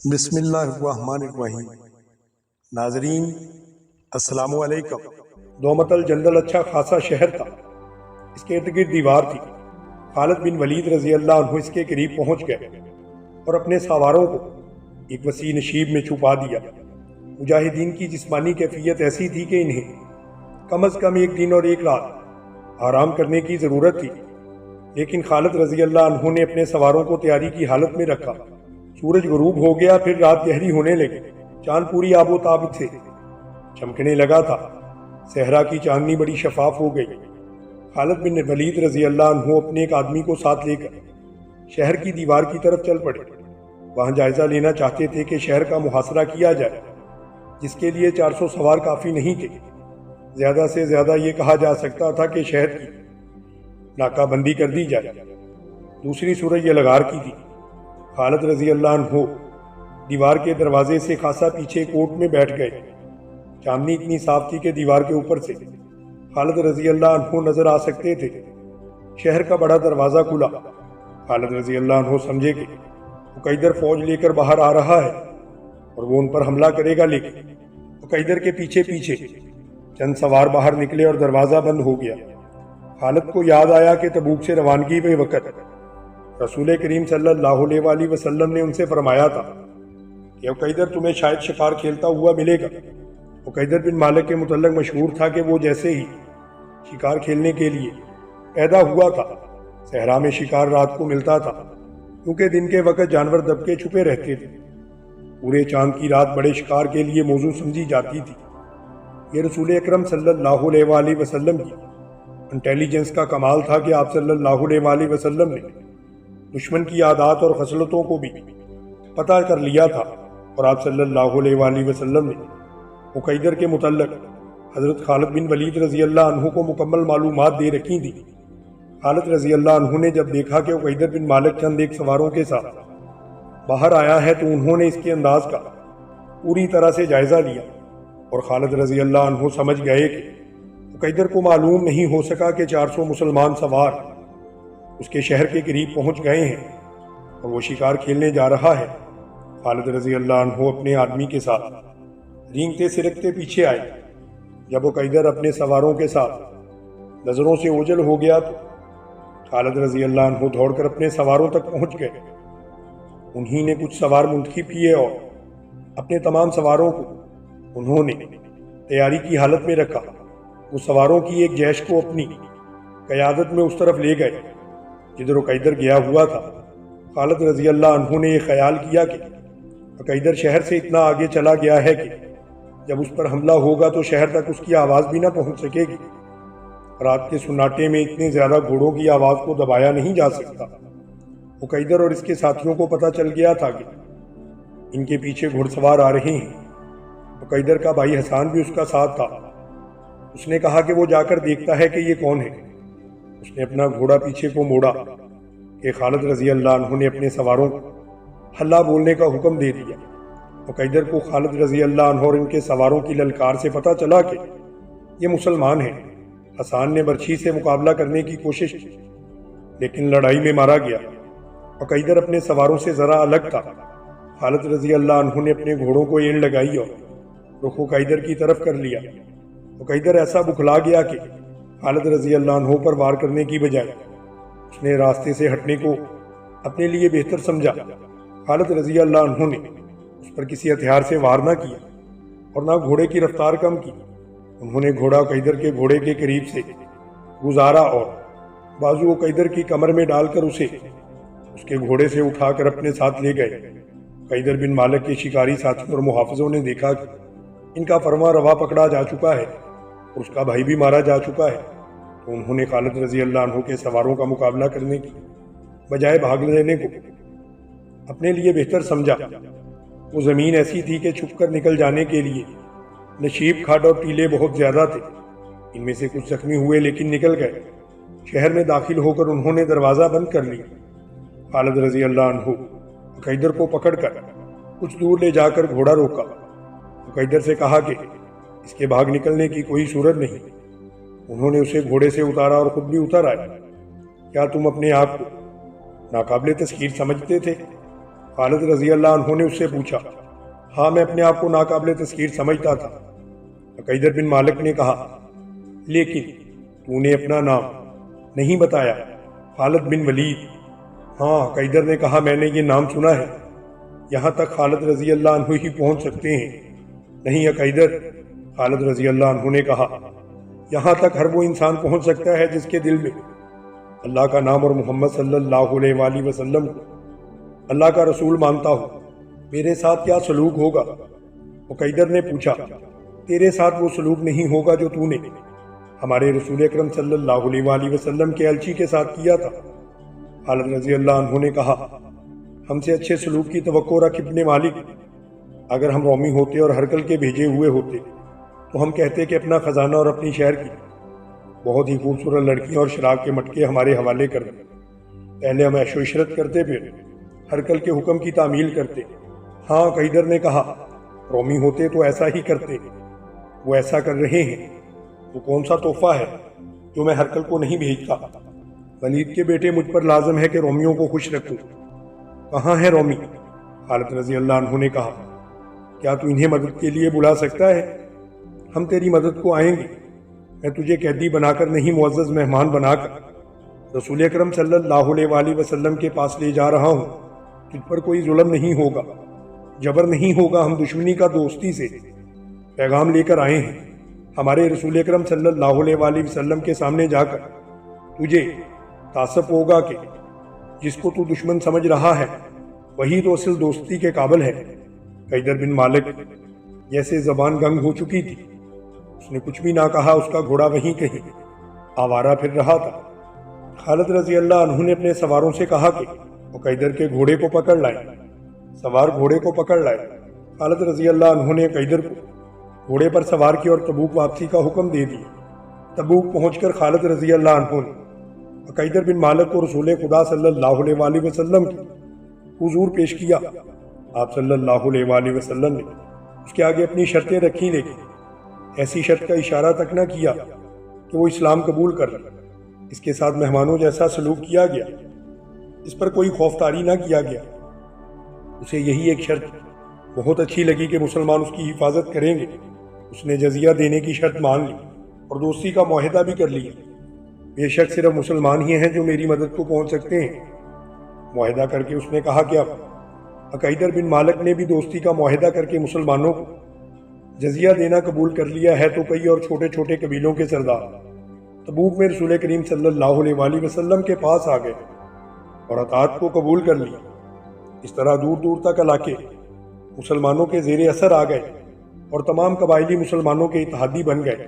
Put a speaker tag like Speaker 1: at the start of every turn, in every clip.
Speaker 1: بسم اللہ الرحمن الرحیم۔ ناظرین السلام علیکم۔ دومت الجندل اچھا خاصا شہر تھا، اس کے ارد گرد دیوار تھی۔ خالد بن ولید رضی اللہ عنہ اس کے قریب پہنچ گئے اور اپنے سواروں کو ایک وسیع نشیب میں چھپا دیا۔ مجاہدین کی جسمانی کیفیت ایسی تھی کہ انہیں کم از کم ایک دن اور ایک رات آرام کرنے کی ضرورت تھی، لیکن خالد رضی اللہ عنہ نے اپنے سواروں کو تیاری کی حالت میں رکھا۔ سورج غروب ہو گیا، پھر رات گہری ہونے لگی۔ چاند پوری آب و تاب سے چمکنے لگا تھا، صحرا کی چاندنی بڑی شفاف ہو گئی۔ خالد بن ولید رضی اللہ عنہ اپنے ایک آدمی کو ساتھ لے کر شہر کی دیوار کی طرف چل پڑے۔ وہاں جائزہ لینا چاہتے تھے کہ شہر کا محاصرہ کیا جائے، جس کے لیے 400 سوار کافی نہیں تھے۔ زیادہ سے زیادہ یہ کہا جا سکتا تھا کہ شہر کی ناکہ بندی کر دی جائے۔ دوسری صورت یہ لغار کی تھی۔ خالد رضی اللہ عنہ دیوار کے دروازے سے خاصا پیچھے کوٹ میں بیٹھ گئے۔ چاندنی اتنی صاف تھی کہ دیوار کے اوپر سے خالد رضی اللہ عنہ نظر آ سکتے تھے۔ شہر کا بڑا دروازہ کھلا۔ خالد رضی اللہ عنہ سمجھے کہ عقیدر فوج لے کر باہر آ رہا ہے اور وہ ان پر حملہ کرے گا، لیکن عقیدر کے پیچھے پیچھے چند سوار باہر نکلے اور دروازہ بند ہو گیا۔ خالد کو یاد آیا کہ تبوک سے روانگی کے وقت رسول کریم صلی اللہ علیہ وآلہ وسلم نے ان سے فرمایا تھا کہ عقیدر تمہیں شاید شکار کھیلتا ہوا ملے گا۔ عقیدر بن مالک کے متعلق مشہور تھا کہ وہ جیسے ہی شکار کھیلنے کے لیے پیدا ہوا تھا، صحرا میں شکار رات کو ملتا تھا، کیونکہ دن کے وقت جانور دبکے چھپے رہتے تھے۔ پورے چاند کی رات بڑے شکار کے لیے موزوں سمجھی جاتی تھی۔ یہ رسول اکرم صلی اللہ علیہ وآلہ وسلم کی انٹیلیجنس کا کمال تھا کہ آپ صلی اللہ علیہ وآلہ وسلم نے دشمن کی عادات اور خصلتوں کو بھی پتہ کر لیا تھا، اور آپ صلی اللہ علیہ وآلہ وسلم نے عقیدر کے متعلق حضرت خالد بن ولید رضی اللہ عنہ کو مکمل معلومات دے رکھی تھی۔ خالد رضی اللہ عنہ نے جب دیکھا کہ عقیدر بن مالک چند ایک سواروں کے ساتھ باہر آیا ہے، تو انہوں نے اس کے انداز کا پوری طرح سے جائزہ لیا، اور خالد رضی اللہ عنہ سمجھ گئے کہ عقیدر کو معلوم نہیں ہو سکا کہ 400 مسلمان سوار اس کے شہر کے قریب پہنچ گئے ہیں اور وہ شکار کھیلنے جا رہا ہے۔ خالد رضی اللہ عنہ اپنے آدمی کے ساتھ رینگتے سرکتے پیچھے آئے۔ جب عقیدر اپنے سواروں کے ساتھ نظروں سے اوجھل ہو گیا تو خالد رضی اللہ عنہ دوڑ کر اپنے سواروں تک پہنچ گئے۔ انہی نے کچھ سوار منتخب کیے اور اپنے تمام سواروں کو انہوں نے تیاری کی حالت میں رکھا۔ وہ سواروں کی ایک جیش کو اپنی قیادت میں اس طرف لے گئے جدھر عقیدر گیا ہوا تھا۔ خالد رضی اللہ عنہ نے یہ خیال کیا کہ عقیدر شہر سے اتنا آگے چلا گیا ہے کہ جب اس پر حملہ ہوگا تو شہر تک اس کی آواز بھی نہ پہنچ سکے گی۔ رات کے سناٹے میں اتنے زیادہ گھوڑوں کی آواز کو دبایا نہیں جا سکتا۔ عقیدر اور اس کے ساتھیوں کو پتہ چل گیا تھا کہ ان کے پیچھے گھڑ سوار آ رہے ہیں۔ عقیدر کا بھائی حسان بھی اس کا ساتھ تھا۔ اس نے کہا کہ وہ جا کر دیکھتا ہے کہ یہ کون ہے۔ اس نے اپنا گھوڑا پیچھے کو موڑا کہ خالد رضی اللہ عنہ نے اپنے سواروں کو ہلّا بولنے کا حکم دے دیا۔ عقیدر کو خالد رضی اللہ عنہ اور ان کے سواروں کی للکار سے پتہ چلا کہ یہ مسلمان ہیں۔ حسان نے برچھی سے مقابلہ کرنے کی کوشش کی، لیکن لڑائی میں مارا گیا۔ عقیدر اپنے سواروں سے ذرا الگ تھا۔ خالد رضی اللہ عنہ نے اپنے گھوڑوں کو ایڑ لگائی اور رخ عقیدر کی طرف کر لیا۔ عقیدر ایسا بکھلا گیا کہ خالد رضی اللہ عنہ پر وار کرنے کی بجائے اس نے راستے سے ہٹنے کو اپنے لیے بہتر سمجھا۔ خالد رضی اللہ عنہ نے اس پر کسی ہتھیار سے وار نہ کیا اور نہ گھوڑے کی رفتار کم کی۔ انہوں نے گھوڑا عقیدر کے گھوڑے کے قریب سے گزارا اور بازو عقیدر کی کمر میں ڈال کر اسے اس کے گھوڑے سے اٹھا کر اپنے ساتھ لے گئے۔ عقیدر بن مالک کے شکاری ساتھیوں اور محافظوں نے دیکھا کہ ان کا فرما روا پکڑا جا چکا ہے اور اس کا بھائی بھی مارا جا چکا ہے، تو انہوں نے خالد رضی اللہ عنہ کے سواروں کا مقابلہ کرنے کی بجائے بھاگ لینے کو اپنے لیے بہتر سمجھا۔ وہ زمین ایسی تھی کہ چھپ کر نکل جانے کے لیے نشیب کھڈ اور ٹیلے بہت زیادہ تھے۔ ان میں سے کچھ زخمی ہوئے لیکن نکل گئے۔ شہر میں داخل ہو کر انہوں نے دروازہ بند کر لیا۔ خالد رضی اللہ عنہ عقیدر کو پکڑ کر کچھ دور لے جا کر گھوڑا روکا۔ عقیدر سے کہا کہ اس کے بھاگ نکلنے کی کوئی صورت نہیں۔ انہوں نے اسے گھوڑے سے اتارا اور خود بھی اتر آئے۔ کیا تم اپنے آپ کو ناقابل تسخیر سمجھتے تھے؟ خالد رضی اللہ عنہ نے اس سے پوچھا، ہاں میں اپنے آپ کو ناقابل تذکیر سمجھتا تھا۔ عقیدر بن مالک نے کہا، لیکن تو نے اپنا نام نہیں بتایا۔ خالد بن ولید، ہاں عقیدر نے کہا، میں نے یہ نام سنا ہے، یہاں تک خالد رضی اللہ عنہ ہی پہنچ سکتے ہیں۔ نہیں عقیدر، خالد رضی اللہ عنہ نے کہا، یہاں تک ہر وہ انسان پہنچ سکتا ہے جس کے دل میں اللہ کا نام اور محمد صلی اللہ علیہ وآلہ وسلم کو اللہ کا رسول مانتا ہو۔ میرے ساتھ کیا سلوک ہوگا؟ عقیدر نے پوچھا، تیرے ساتھ وہ سلوک نہیں ہوگا جو تو نے ہمارے رسول اکرم صلی اللہ علیہ وآلہ وسلم کے الچی کے ساتھ کیا تھا۔ خالد رضی اللہ عنہ نے کہا، ہم سے اچھے سلوک کی توقع رکھ ابن مالک، اگر ہم رومی ہوتے اور ہرکل کے بھیجے ہوئے ہوتے تو ہم کہتے کہ اپنا خزانہ اور اپنی شہر کی بہت ہی خوبصورت لڑکیاں اور شراب کے مٹکے ہمارے حوالے کر دیں۔ پہلے ہم عیش و عشرت کرتے، پھر ہرکل کے حکم کی تعمیل کرتے۔ ہاں عقیدر نے کہا، رومی ہوتے تو ایسا ہی کرتے، وہ ایسا کر رہے ہیں۔ وہ کون سا تحفہ ہے جو میں ہرکل کو نہیں بھیجتا؟ ولید کے بیٹے، مجھ پر لازم ہے کہ رومیوں کو خوش رکھوں۔ کہاں ہے رومی؟ خالد رضی اللہ عنہ نے کہا، کیا تو انہیں مدد کے لیے بلا سکتا ہے؟ ہم تیری مدد کو آئیں گے، میں تجھے قیدی بنا کر نہیں، معزز مہمان بنا کر رسول اکرم صلی اللہ علیہ وآلہ وسلم کے پاس لے جا رہا ہوں۔ تجھ پر کوئی ظلم نہیں ہوگا، جبر نہیں ہوگا، ہم دشمنی کا دوستی سے پیغام لے کر آئے ہیں۔ ہمارے رسول اکرم صلی اللہ علیہ وآلہ وسلم کے سامنے جا کر تجھے تعصب ہوگا کہ جس کو تو دشمن سمجھ رہا ہے وہی تو اصل دوستی کے قابل ہے۔ عقیدر بن مالک جیسے زبان گنگ ہو چکی تھی، اس نے کچھ بھی نہ کہا، اس کا گھوڑا وہیں کہیں آوارہ پھر رہا تھا۔ خالد رضی اللہ عنہ نے اپنے سواروں سے کہا کہ عقیدر کے گھوڑے کو پکڑ لائے۔ سوار گھوڑے کو پکڑ لائے۔ خالد رضی اللہ عنہ نے عقیدر کو گھوڑے پر سوار کیا اور تبوک واپسی کا حکم دے دیا۔ تبوک پہنچ کر خالد رضی اللہ عنہ نے عقیدر بن مالک کو رسول خدا صلی اللہ علیہ وآلہ وسلم کی حضور پیش کیا۔ آپ صلی اللہ علیہ وآلہ وسلم نے اس کے آگے اپنی شرطیں رکھی، لیکن ایسی شرط کا اشارہ تک نہ کیا کہ وہ اسلام قبول کر لے۔ اس کے ساتھ مہمانوں جیسا سلوک کیا گیا، اس پر کوئی خوف طاری نہ کیا گیا۔ اسے یہی ایک شرط بہت اچھی لگی کہ مسلمان اس کی حفاظت کریں گے۔ اس نے جزیہ دینے کی شرط مان لی اور دوستی کا معاہدہ بھی کر لیا۔ بے شک صرف مسلمان ہی ہیں جو میری مدد کو پہنچ سکتے ہیں۔ معاہدہ کر کے اس نے کہا کہ اب عقیدر بن مالک نے بھی دوستی کا معاہدہ کر کے مسلمانوں کو جزیہ دینا قبول کر لیا ہے، تو کئی اور چھوٹے چھوٹے قبیلوں کے سردار تبوک میں رسول کریم صلی اللہ علیہ وآلہ وسلم کے پاس آ گئے اور اطاعت کو قبول کر لیا۔ اس طرح دور دور تک علاقے مسلمانوں کے زیر اثر آ گئے اور تمام قبائلی مسلمانوں کے اتحادی بن گئے۔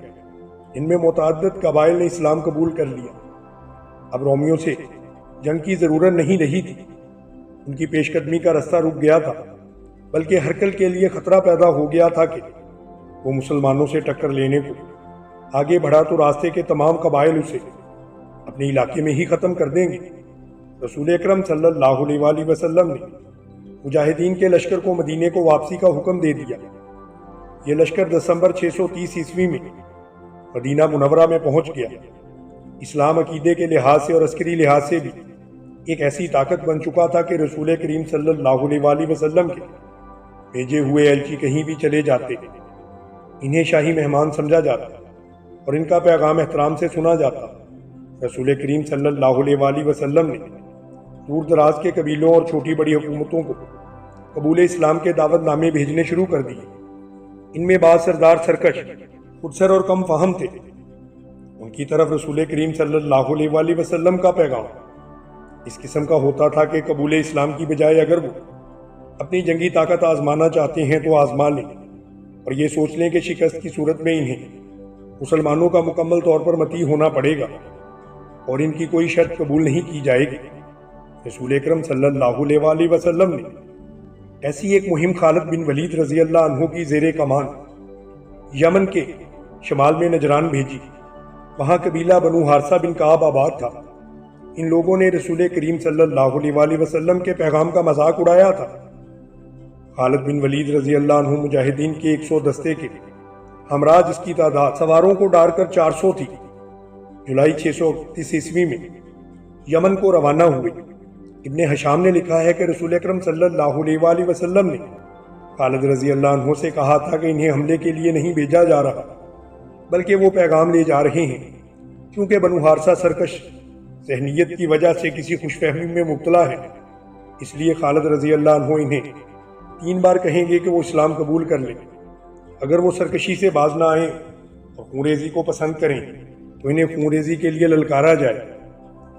Speaker 1: ان میں متعدد قبائل نے اسلام قبول کر لیا۔ اب رومیوں سے جنگ کی ضرورت نہیں رہی تھی، ان کی پیش قدمی کا رستہ رک گیا تھا، بلکہ ہرکل کے لیے خطرہ پیدا ہو گیا تھا کہ وہ مسلمانوں سے ٹکر لینے کو آگے بڑھا تو راستے کے تمام قبائل اسے اپنے علاقے میں ہی ختم کر دیں گے۔ رسول اکرم صلی اللہ علیہ وآلہ وسلم نے مجاہدین کے لشکر کو مدینے کو واپسی کا حکم دے دیا۔ یہ لشکر دسمبر 630 عیسوی میں مدینہ منورہ میں پہنچ گیا۔ اسلام عقیدے کے لحاظ سے اور عسکری لحاظ سے بھی ایک ایسی طاقت بن چکا تھا کہ رسول کریم صلی اللہ علیہ وآلہ وسلم کے بھیجے ہوئے الچی کہیں بھی چلے جاتے، انہیں شاہی مہمان سمجھا جاتا اور ان کا پیغام احترام سے سنا جاتا۔ رسول کریم صلی اللہ علیہ وآلہ وسلم نے دور دراز کے قبیلوں اور چھوٹی بڑی حکومتوں کو قبول اسلام کے دعوت نامے بھیجنے شروع کر دیے۔ ان میں بعض سردار سرکش، خودسر اور کم فہم تھے۔ ان کی طرف رسول کریم صلی اللہ علیہ وآلہ وسلم کا پیغام اس قسم کا ہوتا تھا کہ قبول اسلام کی بجائے اگر وہ اپنی جنگی طاقت آزمانا چاہتے ہیں تو آزما لیں، اور یہ سوچ لیں کہ شکست کی صورت میں انہیں مسلمانوں کا مکمل طور پر مطیع ہونا پڑے گا اور ان کی کوئی شرط قبول نہیں کی جائے گی۔ رسول اکرم صلی اللہ علیہ وآلہ وسلم نے ایسی ایک مہم خالد بن ولید رضی اللہ عنہ کی زیر کمان یمن کے شمال میں نجران بھیجی۔ وہاں قبیلہ بنو حارثہ بن کعب آباد تھا۔ ان لوگوں نے رسول کریم صلی اللہ علیہ وآلہ وسلم کے پیغام کا مذاق اڑایا تھا۔ خالد بن ولید رضی اللہ عنہ مجاہدین کے 100 دستے کے ہمراہ، جس کی تعداد سواروں کو ڈال کر 400 تھی، جولائی 631 عیسوی میں یمن کو روانہ ہوئے۔ ابن حشام نے لکھا ہے کہ رسول اکرم صلی اللہ علیہ وآلہ وسلم نے خالد رضی اللہ عنہ سے کہا تھا کہ انہیں حملے کے لیے نہیں بھیجا جا رہا بلکہ وہ پیغام لے جا رہے ہیں، کیونکہ بنو حارثہ سرکش ذہنیت کی وجہ سے کسی خوش فہمی میں مبتلا ہے، اس لیے خالد رضی اللہ عنہ انہیں 3 بار کہیں گے کہ وہ اسلام قبول کر لیں۔ اگر وہ سرکشی سے باز نہ آئیں اور خونریزی کو پسند کریں تو انہیں خونریزی کے لیے للکارا جائے۔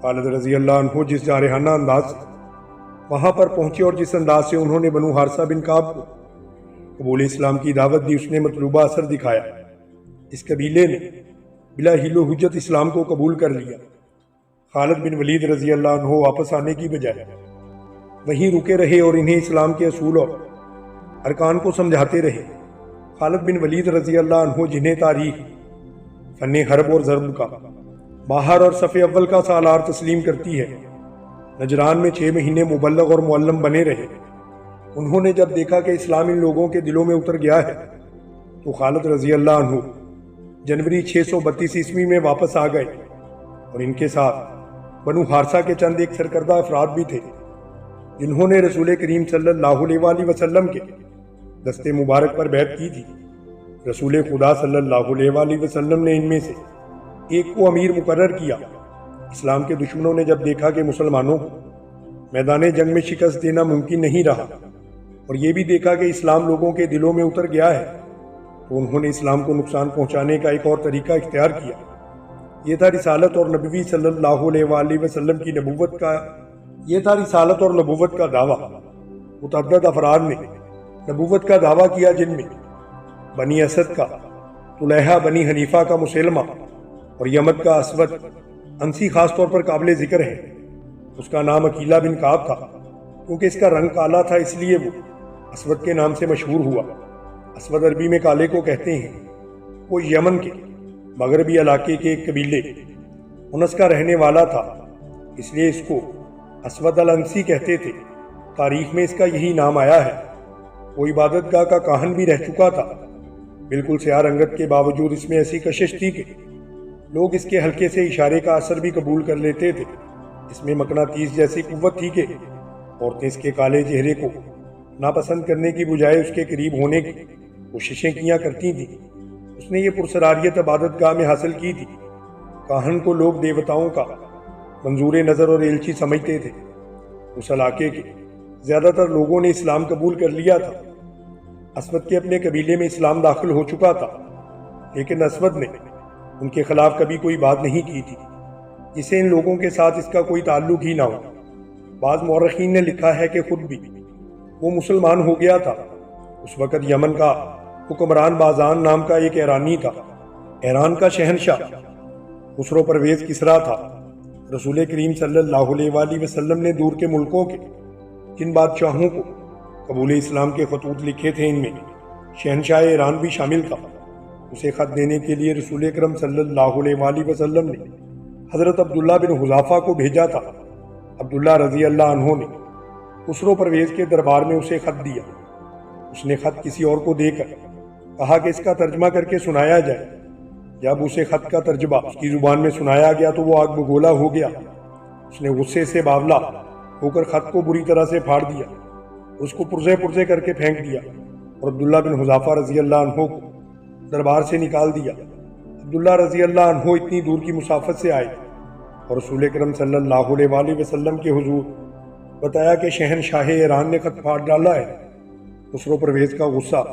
Speaker 1: خالد رضی اللہ عنہ جس جارحانہ انداز سے وہاں پر پہنچے اور جس انداز سے انہوں نے بنو حارثہ بن کعب کو قبول اسلام کی دعوت دی، اس نے مطلوبہ اثر دکھایا۔ اس قبیلے نے بلا حیل و حجت اسلام کو قبول کر لیا۔ خالد بن ولید رضی اللہ عنہ واپس آنے کی بجائے وہیں رکے رہے اور انہیں اسلام کے اصول اور ارکان کو سمجھاتے رہے۔ خالد بن ولید رضی اللہ عنہ جنہیں تاریخ فن حرب اور ضرب کا ماہر اور صف اول کا سالار تسلیم کرتی ہے، نجران میں 6 مہینے مبلغ اور معلم بنے رہے۔ انہوں نے جب دیکھا کہ اسلام ان لوگوں کے دلوں میں اتر گیا ہے تو خالد رضی اللہ عنہ جنوری 632 عیسوی میں واپس آ گئے، اور ان کے ساتھ بنو حارثہ کے چند ایک سرکردہ افراد بھی تھے جنہوں نے رسول کریم صلی اللہ علیہ وآلہ وسلم کے دستے مبارک پر بیعت کی تھی۔ رسول خدا صلی اللہ علیہ وآلہ وسلم نے ان میں سے ایک کو امیر مقرر کیا۔ اسلام کے دشمنوں نے جب دیکھا کہ مسلمانوں کو میدان جنگ میں شکست دینا ممکن نہیں رہا اور یہ بھی دیکھا کہ اسلام لوگوں کے دلوں میں اتر گیا ہے، تو انہوں نے اسلام کو نقصان پہنچانے کا ایک اور طریقہ اختیار کیا۔ یہ تھا رسالت اور نبوی صلی اللہ علیہ وآلہ وسلم کی نبوت کا دعویٰ۔ متعدد افراد نے نبوت کا دعویٰ کیا، جن میں بنی اسد کا طلیحہ، بنی حنیفہ کا مسلمہ اور یمد کا اسود انسی خاص طور پر قابل ذکر ہے۔ اس کا نام عقیلہ بن کعب تھا، کیونکہ اس کا رنگ کالا تھا اس لیے وہ اسود کے نام سے مشہور ہوا۔ اسود عربی میں کالے کو کہتے ہیں۔ وہ یمن کے مغربی علاقے کے ایک قبیلے انس کا رہنے والا تھا، اس لیے اس کو اسود الانسی کہتے تھے۔ تاریخ میں اس کا یہی نام آیا ہے۔ وہ عبادت گاہ کا کاہن بھی رہ چکا تھا۔ بالکل سیاہ رنگت کے باوجود اس میں ایسی کشش تھی کہ لوگ اس کے ہلکے سے اشارے کا اثر بھی قبول کر لیتے تھے۔ اس میں مقناطیس جیسی قوت تھی کہ عورتیں اس کے کالے چہرے کو ناپسند کرنے کی بجائے اس کے قریب ہونے کی کوششیں کیا کرتی تھیں۔ اس نے یہ پرسراریت عبادت گاہ میں حاصل کی تھی۔ کاہن کو لوگ دیوتاؤں کا منظور نظر اور ایلچی سمجھتے تھے۔ اس علاقے کے زیادہ تر لوگوں نے اسلام قبول کر لیا تھا۔ اسود کے اپنے قبیلے میں اسلام داخل ہو چکا تھا، لیکن اسود نے ان کے خلاف کبھی کوئی بات نہیں کی تھی، جسے ان لوگوں کے ساتھ اس کا کوئی تعلق ہی نہ ہو۔ بعض مورخین نے لکھا ہے کہ خود بھی وہ مسلمان ہو گیا تھا۔ اس وقت یمن کا حکمران بازان نام کا ایک ایرانی تھا۔ ایران کا شہنشاہ خسرو پرویز کسریٰ تھا۔ رسول کریم صلی اللہ علیہ وآلہ وسلم نے دور کے ملکوں کے جن بادشاہوں کو قبول اسلام کے خطوط لکھے تھے، ان میں شہنشاہ ایران بھی شامل تھا۔ اسے خط دینے کے لیے رسول اکرم صلی اللہ علیہ وآلہ وسلم نے حضرت عبداللہ بن حذافہ کو بھیجا تھا۔ عبداللہ رضی اللہ عنہ نے خسرو پرویز کے دربار میں اسے خط دیا۔ اس نے خط کسی اور کو دے کر کہا کہ اس کا ترجمہ کر کے سنایا جائے۔ جب اسے خط کا ترجمہ اس کی زبان میں سنایا گیا تو وہ آگ بگولا ہو گیا۔ اس نے غصے سے باولا ہو کر خط کو بری طرح سے پھاڑ دیا، اس کو پرزے پرزے کر کے پھینک دیا اور عبداللہ بن حذافہ رضی اللہ عنہ کو دربار سے نکال دیا۔ عبداللہ رضی اللہ عنہ اتنی دور کی مسافت سے آئے اور رسول اکرم صلی اللہ علیہ وآلہ وسلم کے حضور بتایا کہ شہنشاہ ایران نے خط پھاڑ ڈالا ہے۔ خسرو پرویز کا غصہ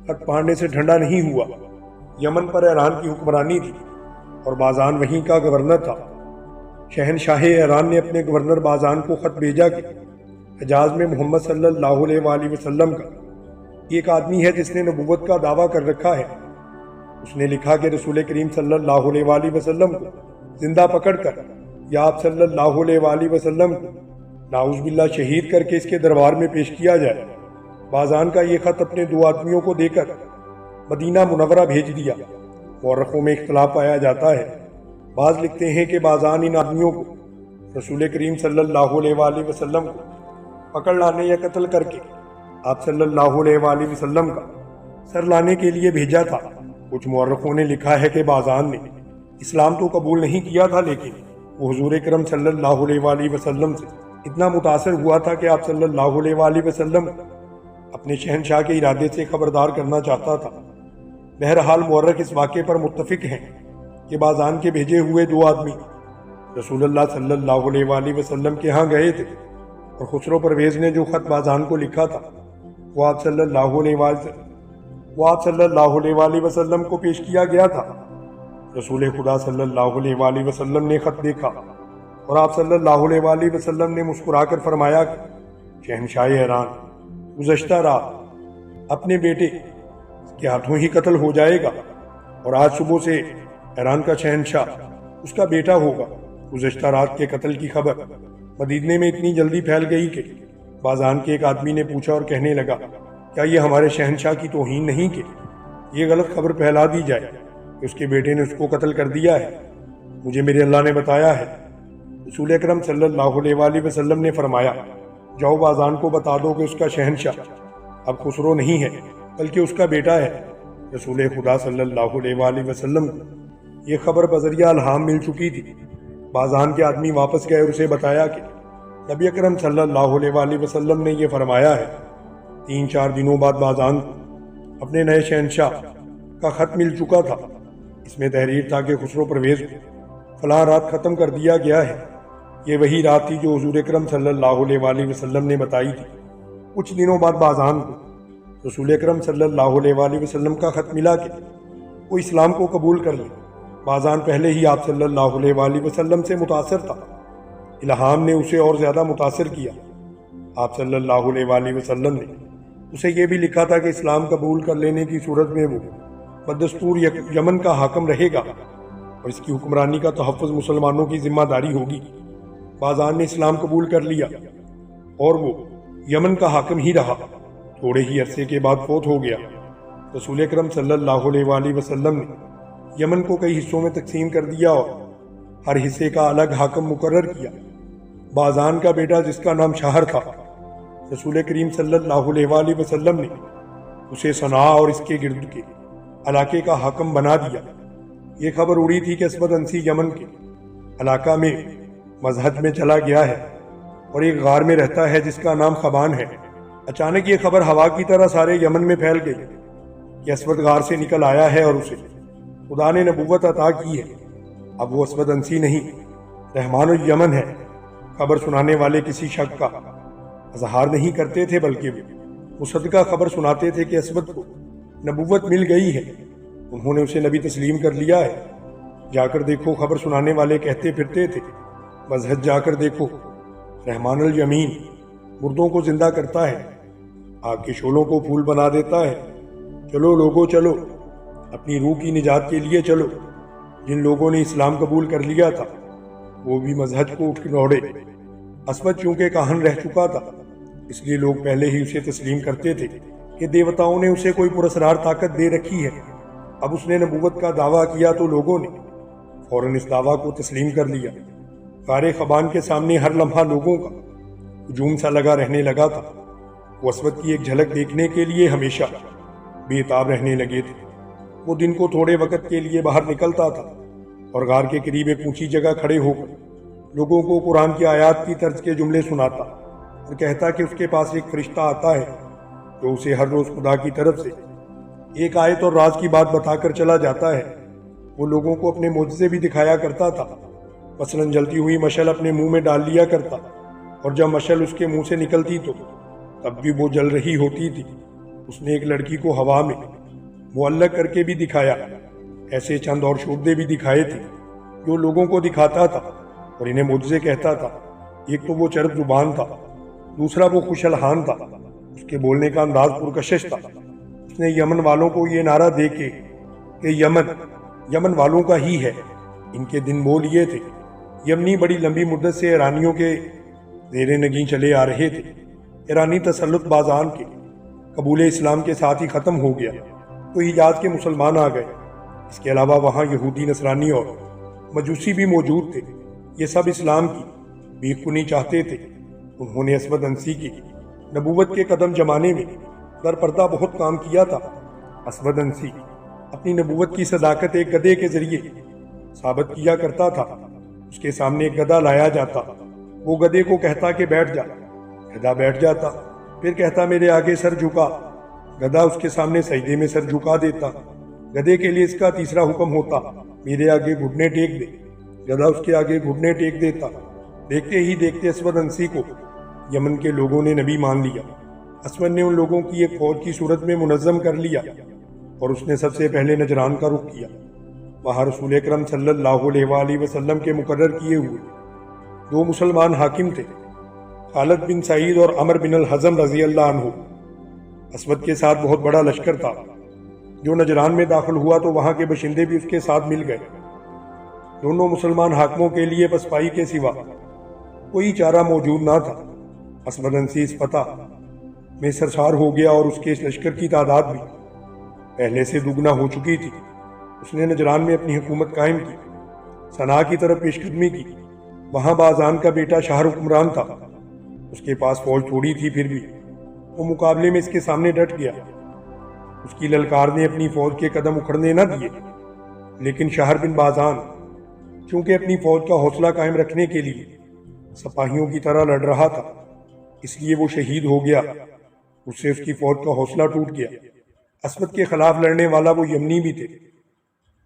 Speaker 1: خط پھاڑنے سے ٹھنڈا نہیں ہوا۔ یمن پر ایران کی حکمرانی تھی اور بازان وہیں کا گورنر تھا۔ شہنشاہ ایران نے اپنے گورنر بازان کو خط بھیجا کہ حجاز میں محمد صلی اللہ علیہ وآلہ وسلم کا ایک آدمی ہے جس نے نبوت کا دعویٰ کر رکھا ہے۔ اس نے لکھا کہ رسول کریم صلی اللہ علیہ وآلہ وسلم کو زندہ پکڑ کر یا آپ صلی اللہ علیہ وآلہ وسلم کو نعوذ باللہ شہید کر کے اس کے دربار میں پیش کیا جائے۔ بازان کا یہ خط اپنے 2 آدمیوں کو دے کر مدینہ منورہ بھیج دیا۔ مورخوں میں اختلاف پایا جاتا ہے۔ بعض لکھتے ہیں کہ بازان ان آدمیوں کو رسول کریم صلی اللہ علیہ وآلہ وسلم کو پکڑ لانے یا قتل کر کے آپ صلی اللہ علیہ وآلہ وسلم کا سر لانے کے لیے بھیجا تھا۔ کچھ مورخوں نے لکھا ہے کہ بازان نے اسلام تو قبول نہیں کیا تھا، لیکن وہ حضور اکرم صلی اللہ علیہ وآلہ وسلم سے اتنا متاثر ہوا تھا کہ آپ صلی اللہ علیہ وآلہ وسلم اپنے شہنشاہ کے ارادے سے خبردار کرنا چاہتا تھا۔ بہرحال مورخ اس واقعے پر متفق ہیں کہ بازان کے بھیجے ہوئے 2 آدمی رسول اللہ صلی اللہ علیہ وآلہ وسلم کے ہاں گئے تھے، اور خسرو پرویز نے جو خط بازان کو لکھا تھا وہ آپ صلی اللہ علیہ وآلہ وسلم کو پیش کیا گیا تھا۔ رسول خدا صلی اللہ علیہ وآلہ وسلم نے خط دیکھا اور آپ صلی اللہ علیہ وآلہ وسلم نے مسکرا کر فرمایا کہ شہنشاہ ایران گزشتہ رات اپنے بیٹے کے ہاتھوں ہی قتل ہو جائے گا، اور آج صبح سے ایران کا شہنشاہ اس کا بیٹا ہوگا۔ گزشتہ رات کے قتل کی خبر مدینے میں اتنی جلدی پھیل گئی کہ بازان کے ایک آدمی نے پوچھا اور کہنے لگا، کیا یہ ہمارے شہنشاہ کی توہین نہیں کہ یہ غلط خبر پھیلا دی جائے کہ اس کے بیٹے نے اس کو قتل کر دیا ہے؟ مجھے میرے اللہ نے بتایا ہے۔ رسول اکرم صلی اللہ علیہ وآلہ وسلم نے فرمایا، جاؤ بازان کو بتا دو کہ اس کا شہنشاہ اب خسرو نہیں ہے بلکہ اس کا بیٹا ہے۔ رسول خدا صلی اللہ علیہ وآلہ وسلم کو یہ خبر بذریعہ الہام مل چکی تھی۔ بازان کے آدمی واپس گئے اور اسے بتایا کہ نبی اکرم صلی اللہ علیہ وآلہ وسلم نے یہ فرمایا ہے۔ 3-4 دنوں بعد بازان کو اپنے نئے شہنشاہ کا خط مل چکا تھا۔ اس میں تحریر تھا کہ خسرو پرویز کو فلاں رات ختم کر دیا گیا ہے۔ یہ وہی رات تھی جو حضور اکرم صلی اللہ علیہ وآلہ وسلم نے بتائی تھی۔ کچھ دنوں بعد بازان کو رسول اکرم صلی اللہ علیہ وآلہ وسلم کا خط ملا کہ وہ اسلام کو قبول کر لے۔ بازان پہلے ہی آپ صلی اللہ علیہ وآلہ وسلم سے متاثر تھا۔ الہام نے اسے اور زیادہ متاثر کیا۔ آپ صلی اللہ علیہ وآلہ وسلم نے اسے یہ بھی لکھا تھا کہ اسلام قبول کر لینے کی صورت میں وہ بدستور یمن کا حاکم رہے گا اور اس کی حکمرانی کا تحفظ مسلمانوں کی ذمہ داری ہوگی۔ بازان نے اسلام قبول کر لیا اور وہ یمن کا حاکم ہی رہا۔ تھوڑے ہی عرصے کے بعد فوت ہو گیا۔ رسول اکرم صلی اللہ علیہ وآلہ وسلم نے یمن کو کئی حصوں میں تقسیم کر دیا اور ہر حصے کا الگ حاکم مقرر کیا۔ بازان کا بیٹا جس کا نام شاہر تھا، رسول کریم صلی اللہ علیہ وآلہ وسلم نے اسے صنعاء اور اس کے گرد کے علاقے کا حاکم بنا دیا۔ یہ خبر اڑی تھی کہ اسود انسی یمن کے علاقہ میں مذہب میں چلا گیا ہے اور ایک غار میں رہتا ہے جس کا نام خبان ہے۔ اچانک یہ خبر ہوا کی طرح سارے یمن میں پھیل گئی کہ اسود غار سے نکل آیا ہے اور اسے خدا نے نبوت عطا کی ہے۔ اب وہ اسود انسی نہیں، رحمان الیمن ہے۔ خبر سنانے والے کسی شک کا اظہار نہیں کرتے تھے بلکہ وہ مصدقہ خبر سناتے تھے کہ اسود کو نبوت مل گئی ہے، انہوں نے اسے نبی تسلیم کر لیا ہے۔ جا کر دیکھو، خبر سنانے والے کہتے پھرتے تھے، مذہب جا کر دیکھو، رحمان الیمین مردوں کو زندہ کرتا ہے، آگ کے شعلوں کو پھول بنا دیتا ہے۔ چلو لوگوں چلو، اپنی روح کی نجات کے لیے چلو۔ جن لوگوں نے اسلام قبول کر لیا تھا وہ بھی مذہب کو اٹھ دوڑے۔ اسود چونکہ کاہن رہ چکا تھا اس لیے لوگ پہلے ہی اسے تسلیم کرتے تھے کہ دیوتاؤں نے اسے کوئی پراسرار طاقت دے رکھی ہے۔ اب اس نے نبوت کا دعویٰ کیا تو لوگوں نے فوراً اس دعویٰ کو تسلیم کر لیا۔ غار خبان کے سامنے ہر لمحہ لوگوں کا ہجوم سا لگا رہنے لگا تھا۔ وہ اسود کی ایک جھلک دیکھنے کے لیے ہمیشہ بے تاب رہنے لگے تھے۔ وہ دن کو تھوڑے وقت کے لیے باہر نکلتا تھا اور غار کے قریب ایک اونچی جگہ کھڑے ہو کر لوگوں کو قرآن کی آیات کی طرز کے جملے سناتا اور کہتا کہ اس کے پاس ایک فرشتہ آتا ہے جو اسے ہر روز خدا کی طرف سے ایک آیت اور راز کی بات بتا کر چلا جاتا ہے۔ وہ لوگوں کو اپنے معجزے بھی دکھایا کرتا تھا، مثلاً جلتی ہوئی مشعل اپنے منہ میں ڈال لیا کرتا اور جب مشعل اس کے منہ سے نکلتی تو تب بھی وہ جل رہی ہوتی تھی۔ اس نے ایک لڑکی کو ہوا میں معلق کر کے بھی دکھایا۔ ایسے چند اور شعبے بھی دکھائے تھے جو لوگوں کو دکھاتا تھا اور انہیں معجزے کہتا تھا۔ ایک تو وہ چرب زبان تھا، دوسرا وہ خوش الحان تھا، اس کے بولنے کا انداز پرکشش تھا۔ اس نے یمن والوں کو یہ نعرہ دے کے کہ یمن والوں کا ہی ہے، ان کے دن بول یہ تھے۔ یمنی بڑی لمبی مدت سے ایرانیوں کے زیر نگین چلے آ رہے تھے۔ ایرانی تسلط بازان کے قبول اسلام کے ساتھ ہی ختم ہو گیا تو حجاز کے مسلمان آ گئے۔ اس کے علاوہ وہاں یہودی، نصرانی اور مجوسی بھی موجود تھے۔ یہ سب اسلام کی بیخ کنی چاہتے تھے۔ انہوں نے اسود انسی کی نبوت کے قدم جمانے میں در پردہ بہت کام کیا تھا۔ اسود انسی اپنی نبوت کی صداقت ایک گدھے کے ذریعے ثابت کیا کرتا تھا۔ اس کے سامنے ایک گدھا لایا جاتا وہ گدھے کو کہتا کہ بیٹھ جا، گدھا بیٹھ جاتا، پھر کہتا میرے آگے سر جھکا، گدھا اس کے سامنے سجدے میں سر جھکا دیتا۔ گدھے کے لیے اس کا تیسرا حکم ہوتا میرے آگے گھٹنے ٹیک دے، گدھا اس کے آگے گھٹنے ٹیک دیتا۔ دیکھتے ہی دیکھتے اسود انسی کو یمن کے لوگوں نے نبی مان لیا۔ اسود نے ان لوگوں کی ایک فوج کی صورت میں منظم کر لیا اور اس نے سب سے پہلے نجران کا رخ کیا۔ وہاں رسول اکرم صلی اللہ علیہ وآلہ وسلم کے مقرر کیے ہوئے 2 مسلمان حاکم تھے، خالد بن سعید اور عمر بن الحزم رضی اللہ عنہ۔ اسود کے ساتھ بہت بڑا لشکر تھا۔ جو نجران میں داخل ہوا تو وہاں کے باشندے بھی اس کے ساتھ مل گئے۔ دونوں مسلمان حاکموں کے لیے پسپائی کے سوا کوئی چارہ موجود نہ تھا۔ اسود انسی اس فتح میں سرشار ہو گیا اور اس کے لشکر کی تعداد بھی پہلے سے دگنا ہو چکی تھی۔ اس نے نجران میں اپنی حکومت قائم کی، صنعاء کی طرف پیش قدمی کی۔ وہاں بازان کا بیٹا شاہ حکمران تھا۔ اس کے پاس فوج تھوڑی تھی، پھر بھی وہ مقابلے میں اس کے سامنے ڈٹ گیا۔ اس کی للکار نے اپنی فوج کے قدم اکھڑنے نہ دیے، لیکن شہر بن بازان چونکہ اپنی فوج کا حوصلہ قائم رکھنے کے لیے سپاہیوں کی طرح لڑ رہا تھا، اس لیے وہ شہید ہو گیا۔ اس سے اس کی فوج کا حوصلہ ٹوٹ گیا۔ اسود کے خلاف لڑنے والا وہ یمنی بھی تھے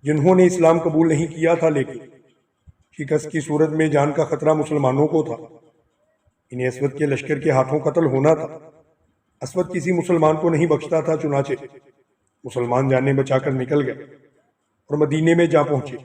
Speaker 1: جنہوں نے اسلام قبول نہیں کیا تھا، لیکن شکست کی صورت میں جان کا خطرہ مسلمانوں کو تھا۔ انہیں اسود کے لشکر کے ہاتھوں قتل ہونا تھا۔ اسود کسی مسلمان کو نہیں بخشتا تھا، چنانچہ مسلمان جانیں بچا کر نکل گئے اور مدینے میں جا پہنچے۔